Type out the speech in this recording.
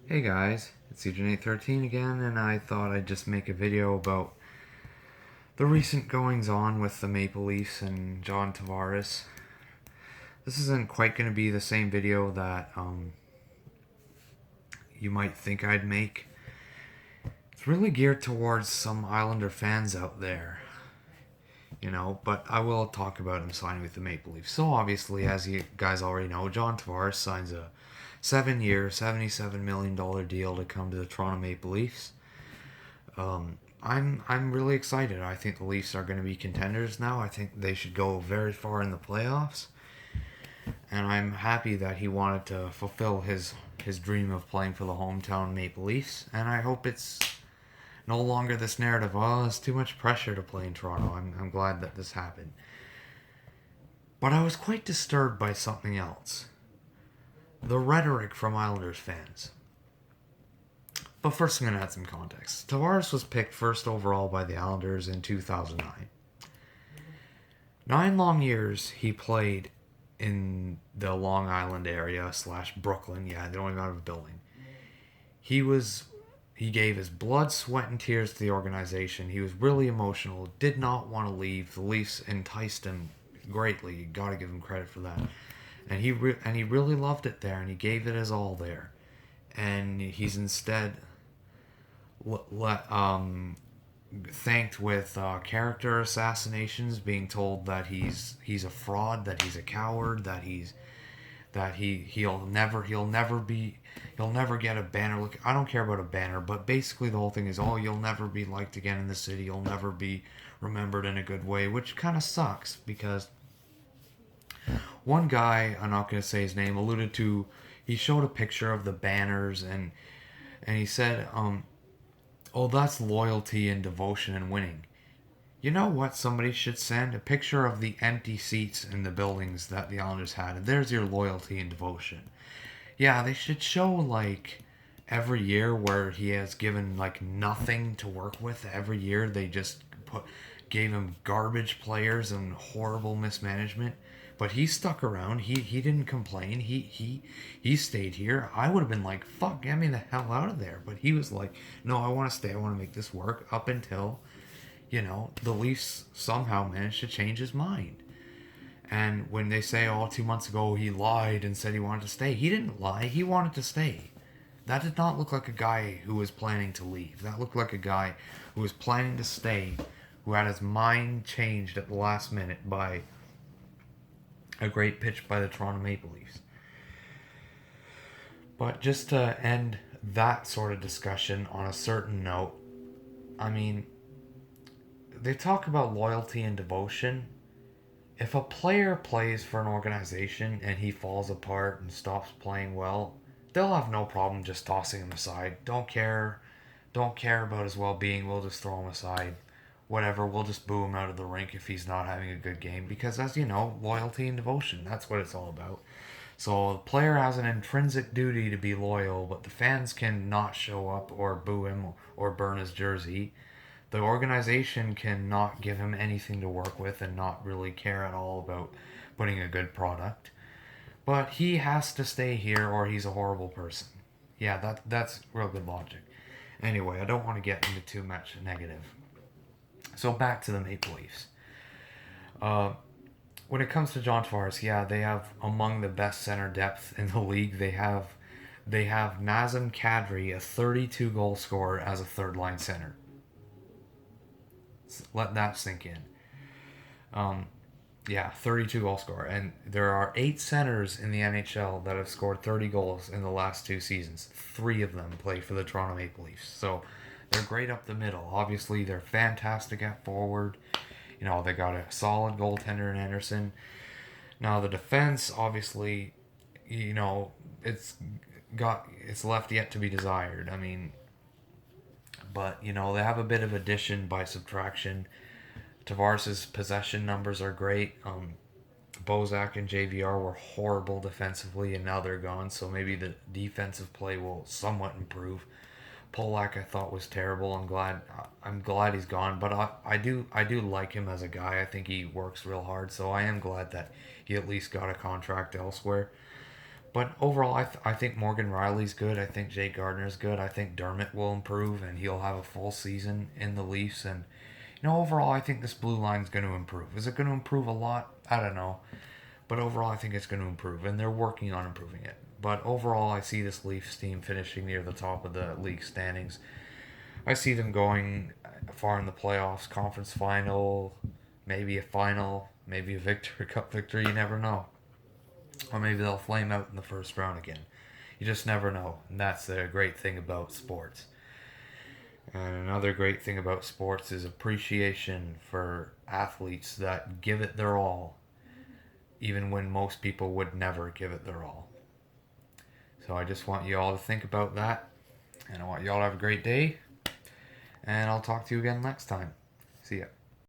Hey guys, it's CJ13 again, and I thought I'd just make a video about the recent goings on with the Maple Leafs and John Tavares. This isn't quite going to be the same video that you might think I'd make. It's really geared towards some Islander fans out there, but I will talk about him signing with the Maple Leafs. So obviously, as you guys already know, John Tavares signs a 7-year, $77 million deal to come to the Toronto Maple Leafs. I'm really excited. I think the Leafs are going to be contenders now. I think they should go very far in the playoffs, and I'm happy that he wanted to fulfill his dream of playing for the hometown Maple Leafs. And I hope it's no longer this narrative. Oh, it's too much pressure to play in Toronto. I'm glad that this happened, but I was quite disturbed by something else: the rhetoric from Islanders fans. But first, I'm going to add some context. Tavares was picked first overall by the Islanders in 2009. 9 long years he played in the Long Island area / Brooklyn. Yeah, they don't even have a building. He was he gave his blood, sweat, and tears to the organization. He was really emotional. Did not want to leave. The Leafs enticed him greatly. You got to give him credit for that. And he really loved it there, and he gave it his all there. And he's instead thanked with character assassinations, being told that he's a fraud, that he's a coward, that he'll never get a banner. Look, I don't care about a banner, but basically the whole thing is, oh, you'll never be liked again in the city. You'll never be remembered in a good way, which kind of sucks because one guy, I'm not going to say his name, alluded to, he showed a picture of the banners, and he said, oh, that's loyalty and devotion and winning. You know what somebody should send? A picture of the empty seats in the buildings that the Islanders had. And there's your loyalty and devotion. Yeah, they should show, like, every year where he has given, like, nothing to work with. Every year they just gave him garbage players and horrible mismanagement. But he stuck around. He didn't complain. He stayed here. I would have been like, fuck, get me the hell out of there. But he was like, no, I want to stay. I want to make this work up until, the Leafs somehow managed to change his mind. And when they say, oh, 2 months ago he lied and said he wanted to stay, he didn't lie. He wanted to stay. That did not look like a guy who was planning to leave. That looked like a guy who was planning to stay, who had his mind changed at the last minute by a great pitch by the Toronto Maple Leafs. But just to end that sort of discussion on a certain note, I mean, they talk about loyalty and devotion. If a player plays for an organization and he falls apart and stops playing well, they'll have no problem just tossing him aside. Don't care about his well-being. We'll just throw him aside. Whatever, we'll just boo him out of the rink if he's not having a good game, because, as you know, loyalty and devotion, that's what it's all about. So the player has an intrinsic duty to be loyal, but the fans can not show up or boo him or burn his jersey. The organization can not give him anything to work with and not really care at all about putting a good product. But he has to stay here or he's a horrible person. Yeah, that's real good logic. Anyway, I don't want to get into too much negative. So back to the Maple Leafs. When it comes to John Tavares, yeah, they have among the best center depth in the league. They have Nazem Kadri, a 32 goal scorer, as a third line center. Let that sink in. Yeah, 32 goal scorer, and there are 8 centers in the NHL that have scored 30 goals in the last 2 seasons. 3 of them play for the Toronto Maple Leafs. So they're great up the middle. Obviously, they're fantastic at forward. They got a solid goaltender in Anderson. Now the defense, obviously, it's left yet to be desired. I mean, but they have a bit of addition by subtraction. Tavares' possession numbers are great. Bozak and JVR were horrible defensively, and now they're gone. So maybe the defensive play will somewhat improve. Polak I thought was terrible. I'm glad he's gone, but I do like him as a guy. I think he works real hard, so I am glad that he at least got a contract elsewhere. But overall, I think Morgan Riley's good. I think Jay Gardner's good. I think Dermott will improve, and he'll have a full season in the Leafs. And overall, I think this blue line's going to improve. Is it going to improve a lot? I don't know. But overall, I think it's going to improve, and they're working on improving it. But overall, I see this Leafs team finishing near the top of the league standings. I see them going far in the playoffs, conference final, maybe a final, maybe a victory, cup victory. You never know. Or maybe they'll flame out in the first round again. You just never know. And that's the great thing about sports. And another great thing about sports is appreciation for athletes that give it their all, even when most people would never give it their all. So I just want you all to think about that. And I want you all to have a great day. And I'll talk to you again next time. See ya.